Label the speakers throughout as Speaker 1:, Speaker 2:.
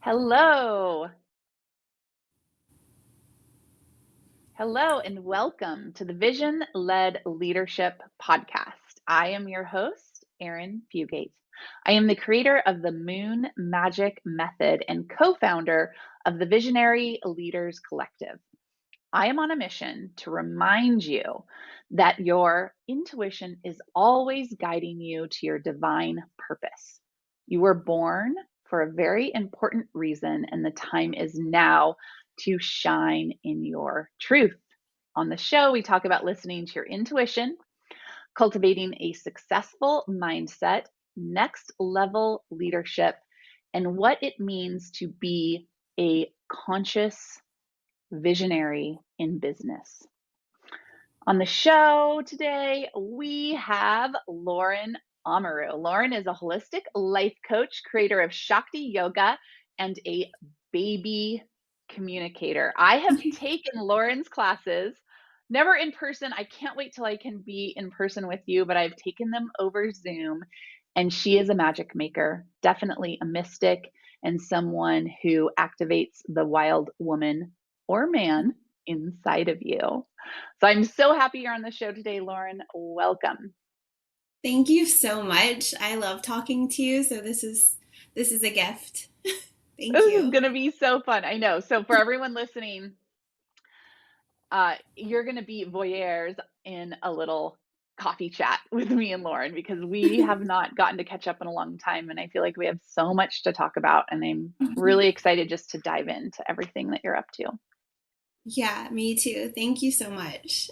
Speaker 1: Hello. Hello, and welcome to the Vision-Led Leadership Podcast. I am your host, Arin Fugate. I am the creator of the Moon Magic Method and co-founder of the Visionary Leaders Collective. I am on a mission to remind you that your intuition is always guiding you to your divine purpose. You were born for a very important reason, and the time is now to shine in your truth. On the show, we talk about listening to your intuition, cultivating a successful mindset, next level leadership, and what it means to be a conscious visionary in business. On the show today, we have Lauren Amaroo. Lauren is a holistic life coach, creator of Chakti Yoga, and a baby communicator. I have taken Lauren's classes, never in person. I can't wait till I can be in person with you, but I've taken them over Zoom. And she is a magic maker, definitely a mystic, and someone who activates the wild woman or man inside of you. So I'm so happy you're on the show today, Lauren. Welcome.
Speaker 2: Thank you so much. I love talking to you, so this is a gift. Thank
Speaker 1: This is
Speaker 2: you.
Speaker 1: going to be so fun. I know. So for everyone listening, you're going to be voyeurs in a little coffee chat with me and Lauren because we have not gotten to catch up in a long time. And I feel like we have so much to talk about. And I'm really excited just to dive into everything that you're up to.
Speaker 2: Yeah, me too. Thank you so much.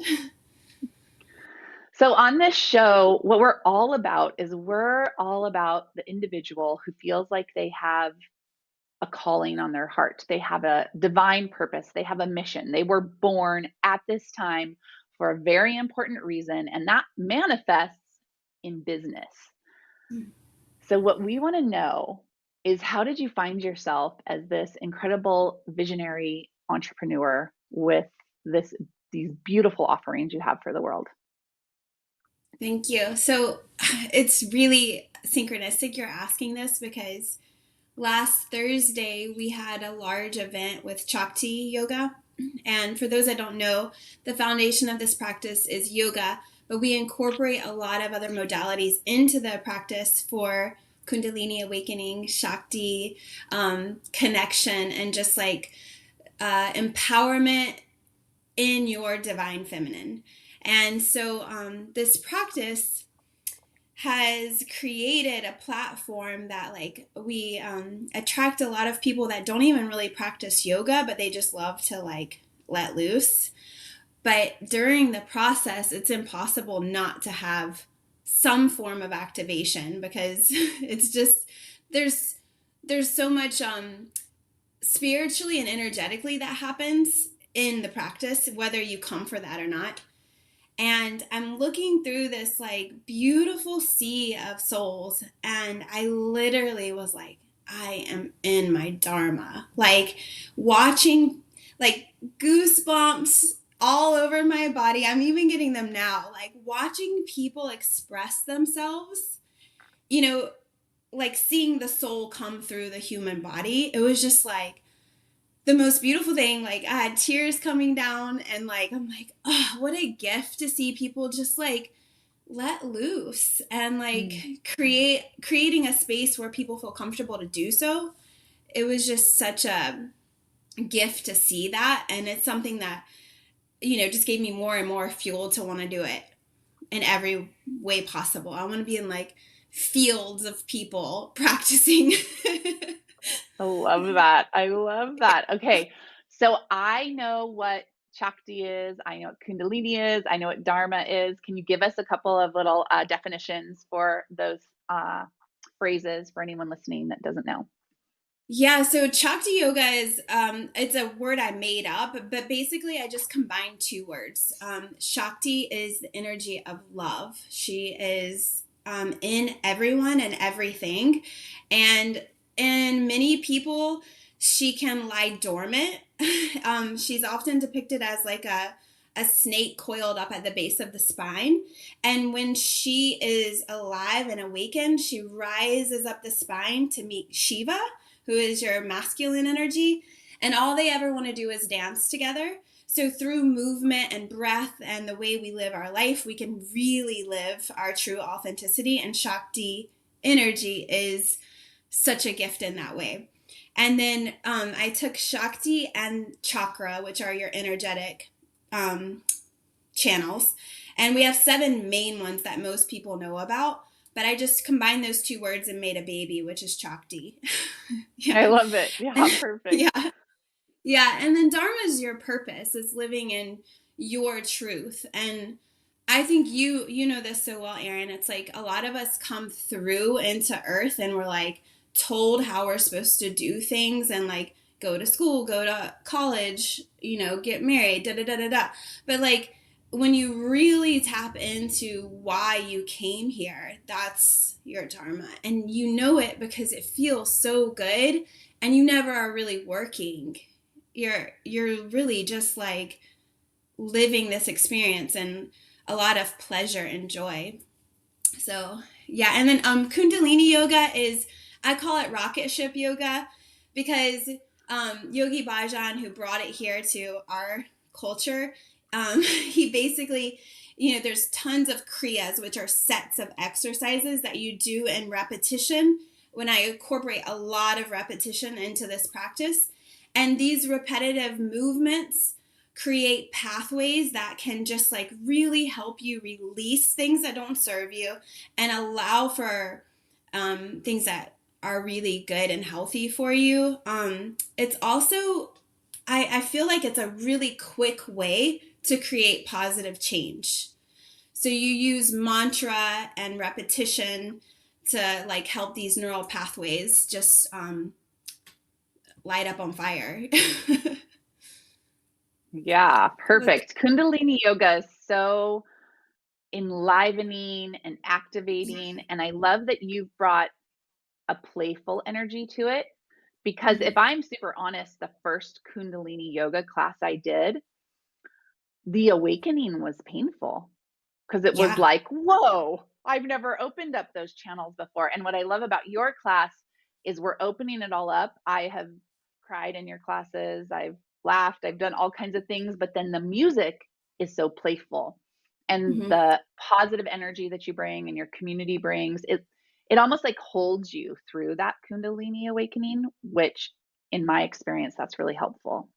Speaker 1: So, on this show, what we're all about is we're all about the individual who feels like they have a calling on their heart. They have a divine purpose. They have a mission. They were born at this time for a very important reason, and that manifests in business. So, what we want to know is how did you find yourself as this incredible visionary entrepreneur with these beautiful offerings you have for the world?
Speaker 2: Thank you. So it's really synchronistic you're asking this because last Thursday we had a large event with Chakti Yoga. And for those that don't know, the foundation of this practice is yoga, but we incorporate a lot of other modalities into the practice for Kundalini awakening, Shakti, connection, and just like empowerment in your divine feminine. And so this practice has created a platform that like we attract a lot of people that don't even really practice yoga, but they just love to like let loose. But during the process, it's impossible not to have some form of activation because it's just there's there's so much spiritually and energetically that happens in the practice, whether you come for that or not. And I'm looking through this like beautiful sea of souls, and I literally was like, I am in my dharma. Like watching, like goosebumps all over my body. I'm even getting them now. Like watching people express themselves, you know, like seeing the soul come through the human body. It was just like, the most beautiful thing. Like I had tears coming down, and like I'm like, oh, what a gift to see people just like let loose and like
Speaker 1: Mm.
Speaker 2: creating a space where people feel comfortable to do so. It was just such a gift to see that, and it's something that just gave me more and more fuel to want to do it in every way possible. I want to be in like fields of people practicing.
Speaker 1: I love that. I love that. Okay. So I know what Chakti is. I know what Kundalini is. I know what Dharma is. Can you give us a couple of little definitions for those phrases for anyone listening that doesn't know?
Speaker 2: Yeah, so Chakti Yoga is it's a word I made up, but basically I just combined two words. Shakti is the energy of love. She is in everyone and everything, and in many people she can lie dormant. She's often depicted as like a snake coiled up at the base of the spine, and when she is alive and awakened, she rises up the spine to meet Shiva, who is your masculine energy, and all they ever want to do is dance together. So through movement and breath and the way we live our life, we can really live our true authenticity, and Shakti energy is such a gift in that way. And then I took Shakti and Chakra, which are your energetic um, channels. And we have 7 main ones that most people know about. But I just combined those 2 words and made a baby, which is Chakti.
Speaker 1: I
Speaker 2: Yeah.
Speaker 1: love it. Yeah, perfect.
Speaker 2: Yeah. Yeah, and then Dharma is your purpose. It's living in your truth. And I think you know this so well, Arin. It's like a lot of us come through into earth and we're like told how we're supposed to do things and like go to school, go to college, get married, da da da da da. But like when you really tap into why you came here, that's your dharma. And you know it because it feels so good and you never are really working. You're really just like living this experience and a lot of pleasure and joy. So yeah, and then Kundalini yoga is, I call it rocket ship yoga because Yogi Bhajan, who brought it here to our culture, he basically, there's tons of kriyas, which are sets of exercises that you do in repetition. When I incorporate a lot of repetition into this practice, and these repetitive movements create pathways that can just like really help you release things that don't serve you and allow for things that are really good and healthy for you. It's also, I feel like it's a really quick way to create positive change. So you use mantra and repetition to like help these neural pathways just light up on fire.
Speaker 1: Yeah,
Speaker 2: But
Speaker 1: perfect. Kundalini yoga is so enlivening and activating. And I love that you've brought a playful energy to it. Because if I'm super honest, the first Kundalini yoga class I did, the awakening was painful because it was
Speaker 2: yeah.
Speaker 1: like, whoa, I've never opened up those channels before. And what I love about your class is we're opening it all up. I have cried in your classes, I've laughed, I've done all kinds of things, but then the music is so playful. And
Speaker 2: Mm-hmm.
Speaker 1: the positive energy that you bring and your community brings, it almost like holds you through that Kundalini awakening, which in my experience, that's really helpful.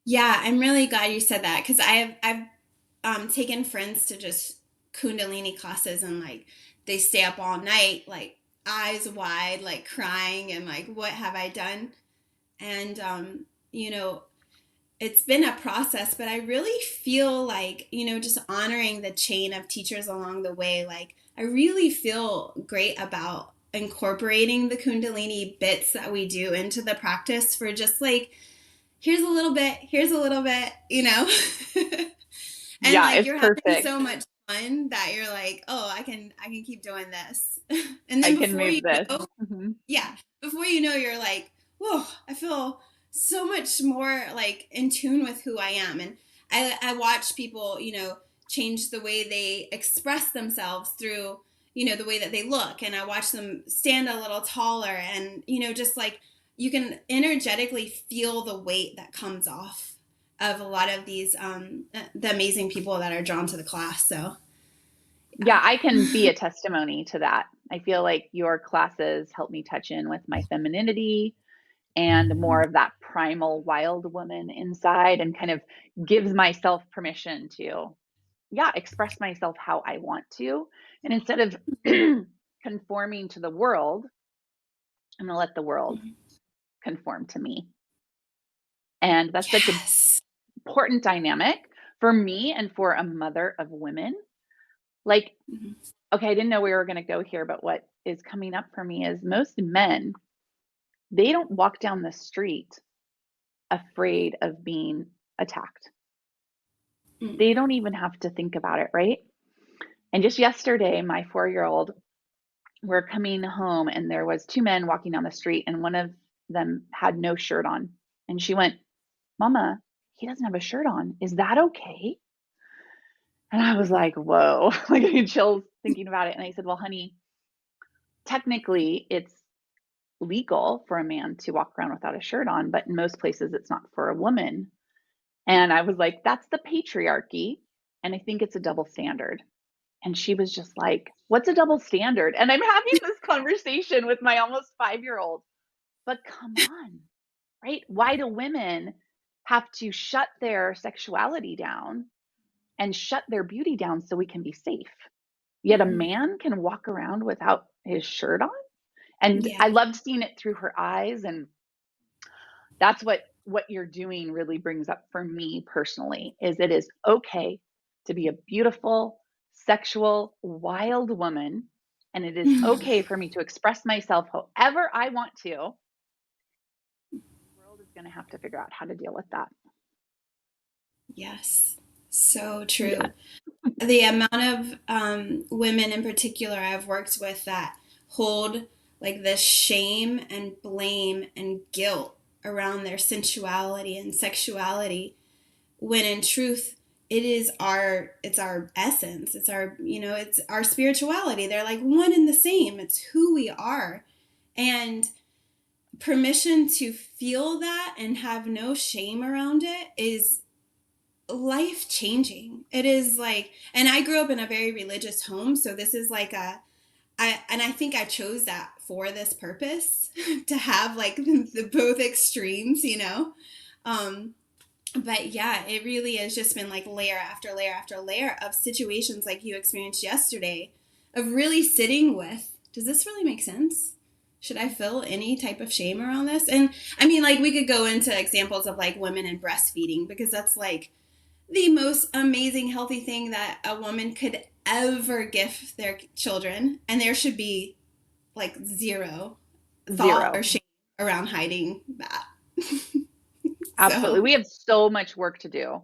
Speaker 2: Yeah, I'm really glad you said that because I've taken friends to just Kundalini classes and like they stay up all night, like eyes wide, like crying and like what have I done? And it's been a process, but I really feel like, just honoring the chain of teachers along the way, like I really feel great about incorporating the Kundalini bits that we do into the practice for just like here's a little bit, and
Speaker 1: Yeah,
Speaker 2: like
Speaker 1: it's
Speaker 2: you're having
Speaker 1: perfect.
Speaker 2: so much fun that you're like, oh, I can keep doing this. And
Speaker 1: I
Speaker 2: then
Speaker 1: can
Speaker 2: before you
Speaker 1: move this.
Speaker 2: know,
Speaker 1: Mhm.
Speaker 2: yeah, before you know, you're like, whoa, I feel so much more like in tune with who I am. And I watch people, change the way they express themselves through, the way that they look. And I watch them stand a little taller and, just like you can energetically feel the weight that comes off of a lot of these, the amazing people that are drawn to the class. So,
Speaker 1: Yeah, I can be a testimony to that. I feel like your classes help me touch in with my femininity and more of that primal wild woman inside and kind of gives myself permission to, yeah, express myself how I want to. And instead of conforming to the world, I'm going to let the world conform to me. And that's such an
Speaker 2: yes.
Speaker 1: important dynamic for me and for a mother of women. Like,
Speaker 2: Mhm.
Speaker 1: okay, I didn't know we were going to go here, but what is coming up for me is most men, they don't walk down the street afraid of being attacked.
Speaker 2: Mm.
Speaker 1: They don't even have to think about it, right? And just yesterday, my 4-year-old, we're coming home and there was 2 men walking down the street and one of them had no shirt on. And she went, "Mama, he doesn't have a shirt on. Is that okay?" And I was like, "Whoa." Like I get chills thinking about it. And I said, "Well, honey, technically it's legal for a man to walk around without a shirt on, but in most places it's not for a woman. And I was like, that's the patriarchy. And I think it's a double standard. And she was just like, what's a double standard? And I'm having this conversation with my almost 5-year-old. But come on, right? Why do women have to shut their sexuality down and shut their beauty down so we can be safe? Yet a
Speaker 2: Mm-hmm.
Speaker 1: man can walk around without his shirt on. And
Speaker 2: Yeah.
Speaker 1: I loved seeing it through her eyes. And that's what you're doing really brings up for me personally is it is okay to be a beautiful, sexual, wild woman. And it is okay for me to express myself however I want to. The world is going to have to figure out how to deal with that.
Speaker 2: Yes. So
Speaker 1: Yeah.
Speaker 2: true. The amount of women in particular I've worked with that hold like this shame and blame and guilt around their sensuality and sexuality, when in truth it's our essence, it's our, it's our spirituality. They're like one and the same. It's who we are. And permission to feel that and have no shame around it is life changing. It is like, and I grew up in a very religious home, so this is like I think I chose that for this purpose to have like the both extremes, Um, but yeah, it really has just been like layer after layer after layer of situations like you experienced yesterday of really sitting with, does this really make sense? Should I feel any type of shame around this? And I mean, like, we could go into examples of like women and breastfeeding because that's like the most amazing healthy thing that a woman could ever gift their children, and there should be like zero thought or
Speaker 1: Zero.
Speaker 2: shame around hiding that.
Speaker 1: Absolutely.
Speaker 2: So
Speaker 1: We have so much work to do.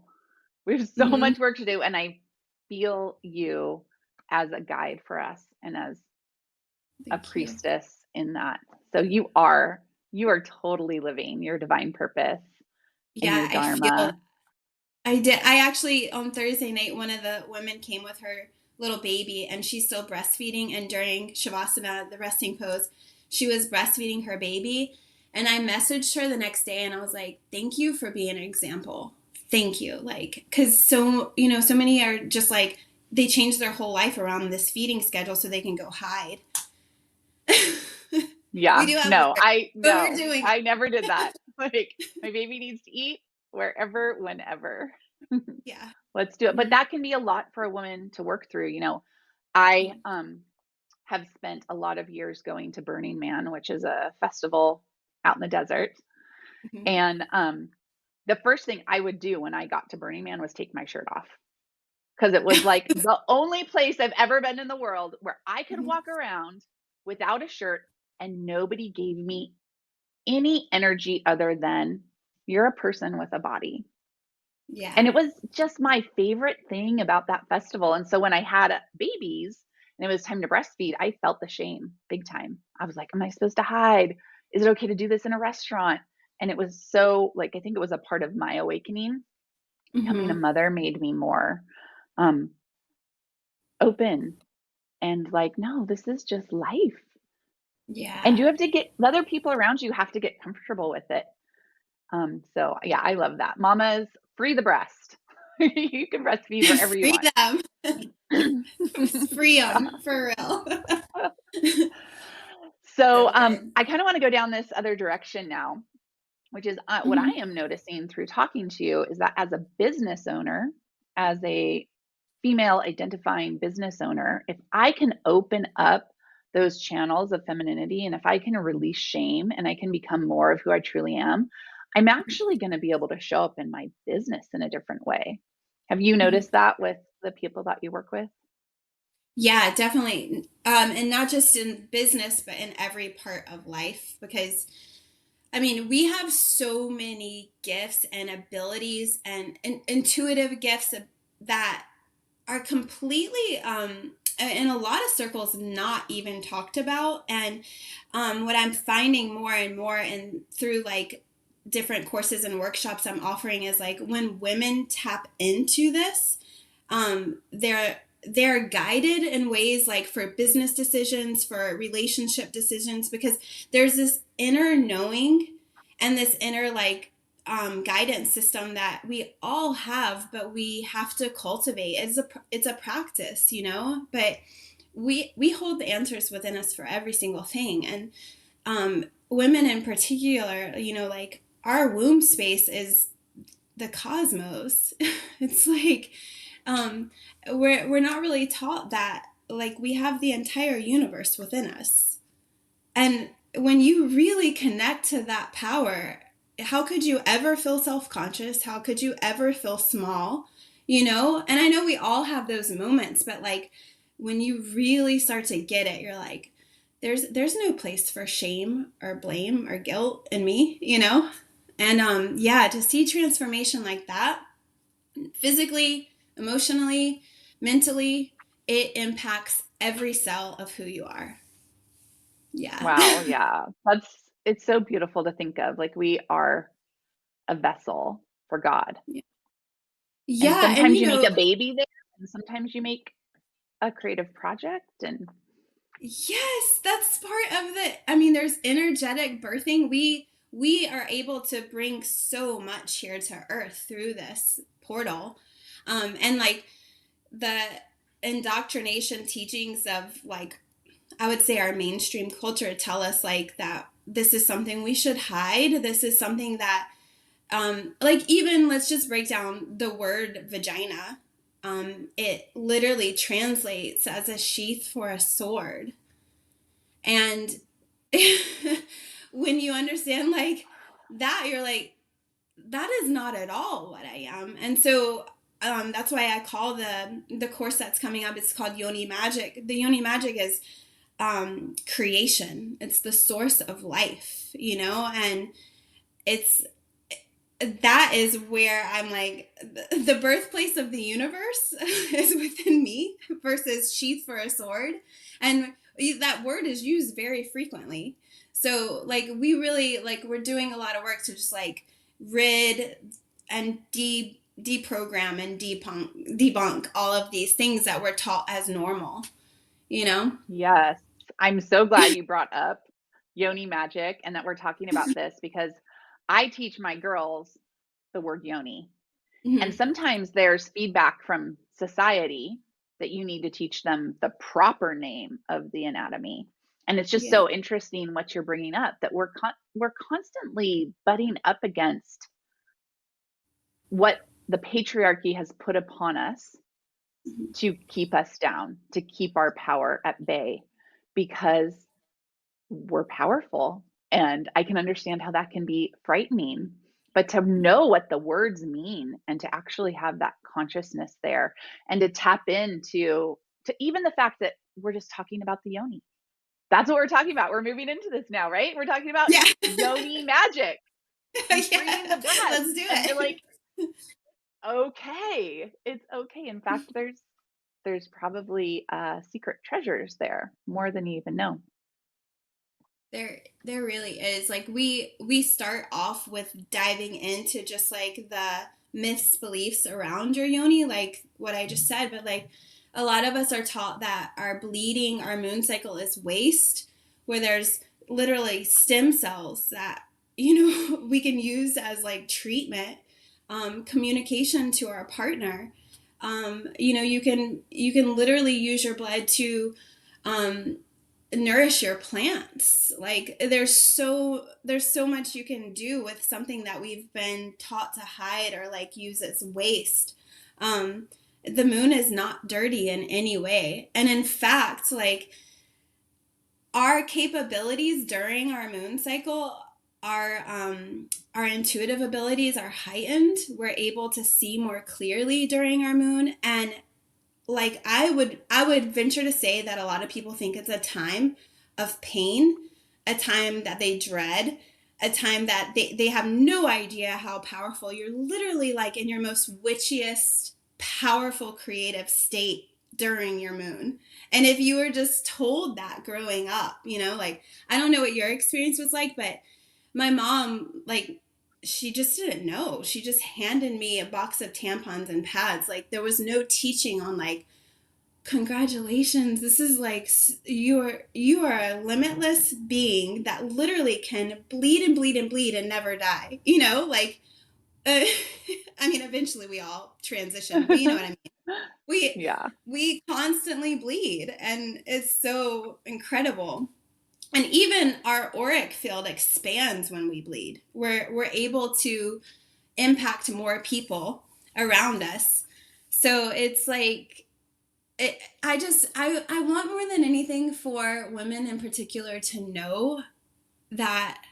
Speaker 1: We have so
Speaker 2: mhm.
Speaker 1: much work to do. And I feel you as a guide for us and as a
Speaker 2: Thank you.
Speaker 1: priestess in that. So you are totally living your divine purpose and
Speaker 2: Yeah,
Speaker 1: your
Speaker 2: I feel
Speaker 1: dharma.
Speaker 2: I did. I actually, on Thursday night, one of the women came with her little baby and she's still breastfeeding. And during Shavasana, the resting pose, she was breastfeeding her baby. And I messaged her the next day and I was like, thank you for being an example. Thank you. Like, cause so many are just like, they change their whole life around this feeding schedule so they can go hide. We
Speaker 1: Yeah.
Speaker 2: do have
Speaker 1: No,
Speaker 2: work, but we're doing it.
Speaker 1: I never did that. Like my baby needs to eat wherever, whenever.
Speaker 2: Yeah.
Speaker 1: Let's do it. But
Speaker 2: Mm-hmm.
Speaker 1: that can be a lot for a woman to work through. I have spent a lot of years going to Burning Man, which is a festival out in the desert.
Speaker 2: Mm-hmm.
Speaker 1: And the first thing I would do when I got to Burning Man was take my shirt off because it was like the only place I've ever been in the world where I could
Speaker 2: Mm-hmm.
Speaker 1: walk around without a shirt and nobody gave me any energy other than you're a person with a body.
Speaker 2: Yeah.
Speaker 1: And it was just my favorite thing about that festival. And so when I had babies and it was time to breastfeed, I felt the shame big time. I was like, am I supposed to hide? Is it okay to do this in a restaurant? And it was so like, I think it was a part of my awakening. Becoming a
Speaker 2: Mm-hmm.
Speaker 1: mother made me more um, open and like, no, this is just life. And
Speaker 2: Yeah.
Speaker 1: you have to get other people around you have to get comfortable with it. So yeah, I love that. Mamas, free the breast. You can breastfeed wherever you
Speaker 2: Free
Speaker 1: want.
Speaker 2: them. Free them for real.
Speaker 1: So
Speaker 2: So good.
Speaker 1: I kind of want to go down this other direction now, which is what I
Speaker 2: Hmm.
Speaker 1: am noticing through talking to you is that as a business owner, as a female identifying business owner, if I can open up those channels of femininity and if I can release shame and I can become more of who I truly am, I'm actually going to be able to show up in my business in a different way. Have you
Speaker 2: Hmm.
Speaker 1: noticed that with the people that you work with?
Speaker 2: Yeah, definitely. And not just in business, but in every part of life. Because, I mean, we have so many gifts and abilities and intuitive gifts that are completely, in a lot of circles, not even talked about. And what I'm finding more and more, and through like different courses and workshops I'm offering, is like when women tap into this, they're they're guided in ways like for business decisions, for relationship decisions, because there's this inner knowing and this inner like guidance system that we all have, but we have to cultivate. It's a practice, you know. But we hold the answers within us for every single thing, and women in particular, you know, like our womb space is the cosmos. It's like we're not really taught that like we have the entire universe within us. And when you really connect to that power, how could you ever feel self-conscious? How could you ever feel small? You know? And I know we all have those moments, but like when you really start to get it, you're like, there's no place for shame or blame or guilt in me, you know? And yeah, to see transformation like that, physically, emotionally, mentally, it impacts every cell of who you are. Yeah.
Speaker 1: Wow, yeah. It's so beautiful to think of. Like we are a vessel for God. And
Speaker 2: Yeah, and
Speaker 1: sometimes
Speaker 2: you
Speaker 1: you make
Speaker 2: know,
Speaker 1: a baby there, and sometimes you make a creative project. And
Speaker 2: yes, that's part of the, I mean, there's energetic birthing. We are able to bring so much here to earth through this portal. And like the indoctrination teachings of like I would say our mainstream culture tell us like that this is something we should hide. This is something that like even let's just break down the word vagina. It literally translates as a sheath for a sword. And when you understand like that, you're like, that is not at all what I am. And so that's why I call the course that's coming up, it's called Yoni Magic. The Yoni Magic is creation. It's the source of life, you know, and it's that is where I'm like the birthplace of the universe is within me versus sheath for a sword. And that word is used very frequently. So like we really like we're doing a lot of work to just like rid and deprogram and debunk all of these things that we're taught as normal, you know?
Speaker 1: yes, I'm so glad you brought up yoni magic and that we're talking about this because I teach my girls the word yoni. And
Speaker 2: Mm-hmm.
Speaker 1: sometimes there's feedback from society that you need to teach them the proper name of the anatomy. And it's just
Speaker 2: Yeah.
Speaker 1: so interesting what you're bringing up that we're constantly butting up against what the patriarchy has put upon us
Speaker 2: Mm-hmm.
Speaker 1: to keep us down, to keep our power at bay because we're powerful. And I can understand how that can be frightening. But to know what the words mean and to actually have that consciousness there and to tap into to even the fact that we're just talking about the yoni. That's what we're talking about. We're moving into this now, right? We're talking about
Speaker 2: Yeah.
Speaker 1: yoni magic and freeing
Speaker 2: Yeah.
Speaker 1: the breast.
Speaker 2: Let's do
Speaker 1: And you're
Speaker 2: it.
Speaker 1: like, okay, it's okay. In fact, there's probably secret treasures there more than you even know.
Speaker 2: There really is. Like we start off with diving into just like the myths, beliefs around your yoni, like what I just said, but like a lot of us are taught that our bleeding, our moon cycle is waste, where there's literally stem cells that, you know, we can use as like treatment, communication to our partner. You know, you can literally use your blood to um, nourish your plants. Like there's so much you can do with something that we've been taught to hide or like use as waste. The moon is not dirty in any way, and in fact like our capabilities during our moon cycle, our intuitive abilities are heightened. We're able to see more clearly during our moon, and like I would venture to say that a lot of people think it's a time of pain, a time that they dread, a time that they have no idea how powerful you're literally like in your most witchiest, powerful creative state during your moon. And if you were just told that growing up, you know, like I don't know what your experience was like, but my mom like she just didn't know. She just handed me a box of tampons and pads. Like there was no teaching on like congratulations. This is like you are a limitless being that literally can bleed and bleed and bleed and never die. Like uh, I mean, eventually we all transition, but you know what I mean. We
Speaker 1: Yeah,
Speaker 2: we constantly bleed, and it's so incredible. And even our auric field expands when we bleed. We're able to impact more people around us. So it's like I want more than anything for women in particular to know that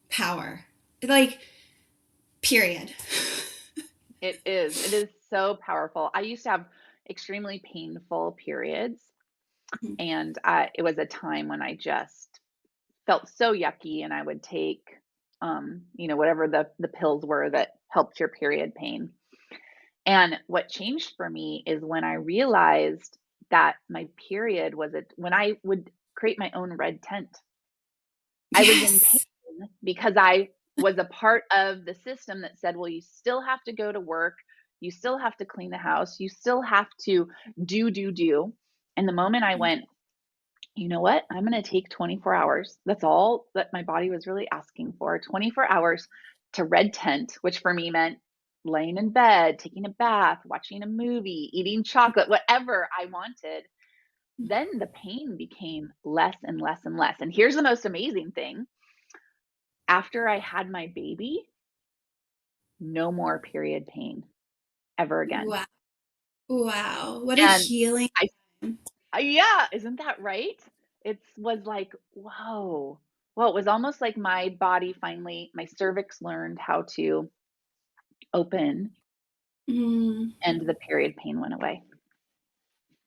Speaker 2: power. Like, period.
Speaker 1: it is. It is so powerful. I used to have extremely painful periods, and it was a time when I just felt so yucky, and I would take, whatever the pills were that helped your period pain. And what changed for me is when I realized that my period was when I would create my own red tent. I was in pain
Speaker 2: Yes.
Speaker 1: because I was a part of the system that said, well, you still have to go to work, you still have to clean the house, you still have to do. And the moment I went, you know what? I'm going to take 24 hours. That's all that my body was really asking for. 24 hours to red tent, which for me meant laying in bed, taking a bath, watching a movie, eating chocolate, whatever I wanted. Then the pain became less and less and less. And here's the most amazing thing: after I had my baby, no more period pain ever again.
Speaker 2: Wow. Wow. What a
Speaker 1: And
Speaker 2: healing.
Speaker 1: I, yeah, isn't that right? It was like, whoa. Well, it was almost like my body finally, my cervix learned how to open
Speaker 2: Mm.
Speaker 1: and the period pain went away.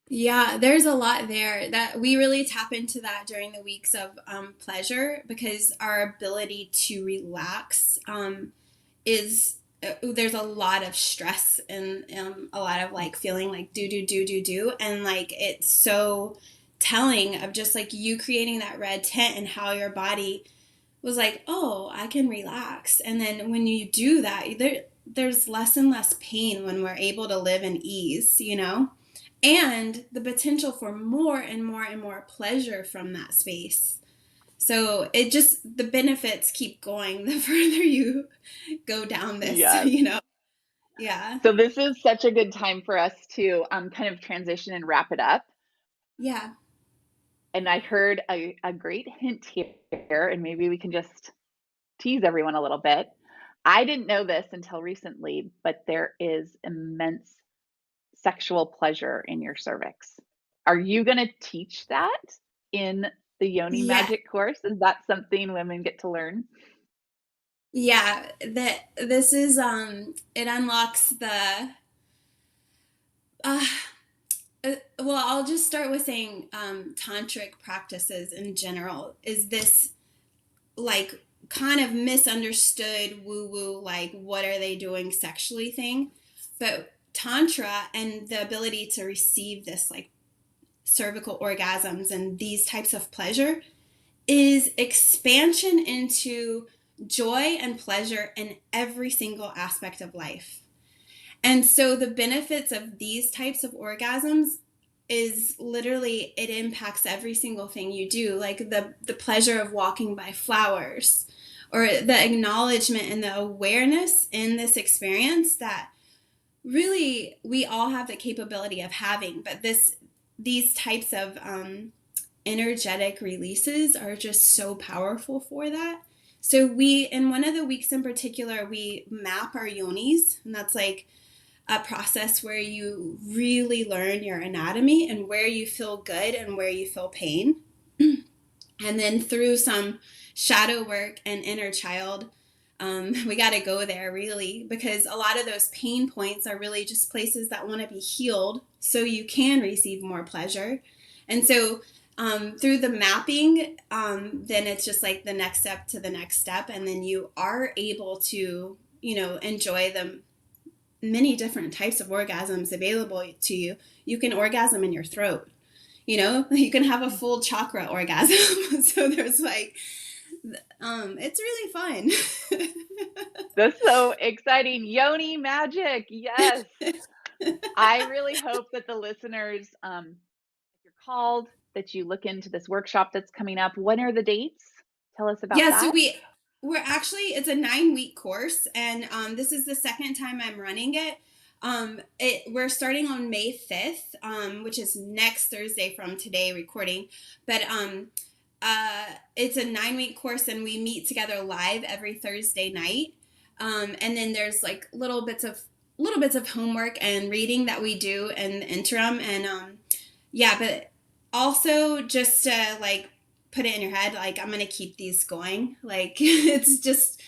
Speaker 2: Yeah, there's a lot there that we really tap into that during the weeks of pleasure, because our ability to relax is there's a lot of stress and a lot of like feeling like do, and like it's so telling of just like you creating that red tent and how your body was like, oh, I can relax. And then when you do that, there's less and less pain when we're able to live in ease. And the potential for more and more and more pleasure from that space. So it just, the benefits keep going the further you go down this,
Speaker 1: Yes.
Speaker 2: Yeah.
Speaker 1: So this is such a good time for us to kind of transition and wrap it up.
Speaker 2: Yeah.
Speaker 1: And I heard a great hint here, and maybe we can just tease everyone a little bit. I didn't know this until recently, but there is immense sexual pleasure in your cervix. Are you going to teach that in the Yoni
Speaker 2: Yeah.
Speaker 1: Magic course? Is that something women get to learn?
Speaker 2: Yeah. That this is, it unlocks the, uh, well, I'll just start with saying tantric practices in general is this like kind of misunderstood woo woo, like what are they doing sexually thing. But Tantra and the ability to receive this like cervical orgasms and these types of pleasure is expansion into joy and pleasure in every single aspect of life. And so the benefits of these types of orgasms is literally it impacts every single thing you do, like the pleasure of walking by flowers, or the acknowledgement and the awareness in this experience that really we all have the capability of having. But these types of energetic releases are just so powerful for that. So we, in one of the weeks in particular, we map our yonis, and that's like a process where you really learn your anatomy and where you feel good and where you feel pain. And then through some shadow work and inner child, we got to go there really, because a lot of those pain points are really just places that want to be healed so you can receive more pleasure. And so through the mapping, then it's just like the next step to the next step. And then you are able to, enjoy the many different types of orgasms available to you. You can orgasm in your throat. You can have a full chakra orgasm. So there's like, it's really fun.
Speaker 1: That's so exciting. Yoni Magic. Yes. I really hope that the listeners called, that you look into this workshop that's coming up. When are the dates? Tell us about
Speaker 2: Yeah, so
Speaker 1: that.
Speaker 2: we're actually, it's a 9 week course, and this is the second time I'm running it. We're starting on May 5th, which is next Thursday from today recording. But it's a 9 week course, and we meet together live every Thursday night. And then there's like little bits of homework and reading that we do in the interim, and yeah, but also just to like put it in your head, like I'm gonna keep these going. Like it's just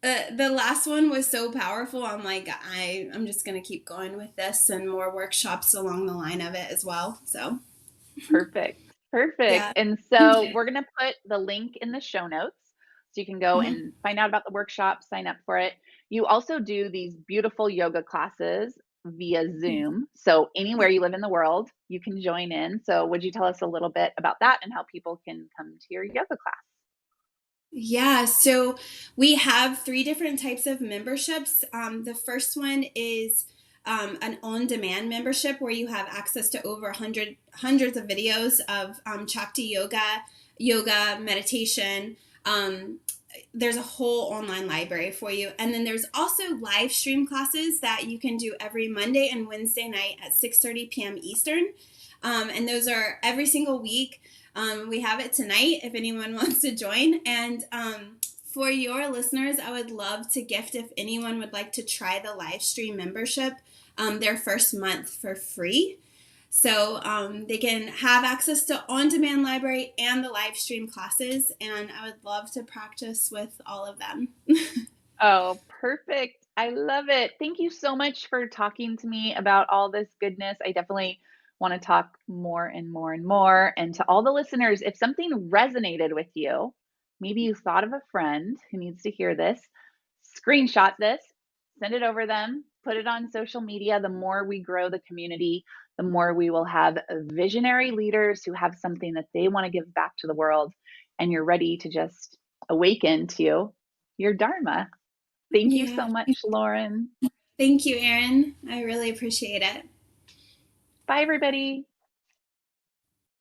Speaker 2: the last one was so powerful. I'm like I'm just gonna keep going with this and more workshops along the line of it as well. So
Speaker 1: Perfect. Perfect.
Speaker 2: yeah.
Speaker 1: And so we're going to put the link in the show notes so you can go
Speaker 2: Mhm.
Speaker 1: and find out about the workshop, sign up for it. You also do these beautiful yoga classes via Zoom. So anywhere you live in the world, you can join in. So would you tell us a little bit about that and how people can come to your yoga class?
Speaker 2: Yeah, so we have three different types of memberships. The first one is an on-demand membership where you have access to over hundreds of videos of Chakti yoga, meditation. Um, there's a whole online library for you, and then there's also live stream classes that you can do every Monday and Wednesday night at 6:30 p.m. Eastern, and those are every single week. We have it tonight if anyone wants to join. And for your listeners, I would love to gift, if anyone would like to try the live stream membership, their first month for free. So they can have access to on-demand library and the live stream classes. And I would love to practice with all of them.
Speaker 1: Oh, perfect. I love it. Thank you so much for talking to me about all this goodness. I definitely want to talk more and more and more. And to all the listeners, if something resonated with you, maybe you thought of a friend who needs to hear this, screenshot this, send it over them, put it on social media. The more we grow the community, the more we will have visionary leaders who have something that they want to give back to the world. And you're ready to just awaken to your Dharma. Thank you
Speaker 2: Yeah.
Speaker 1: so much, Lauren.
Speaker 2: Thank you, Arin. I really appreciate it.
Speaker 1: Bye, everybody.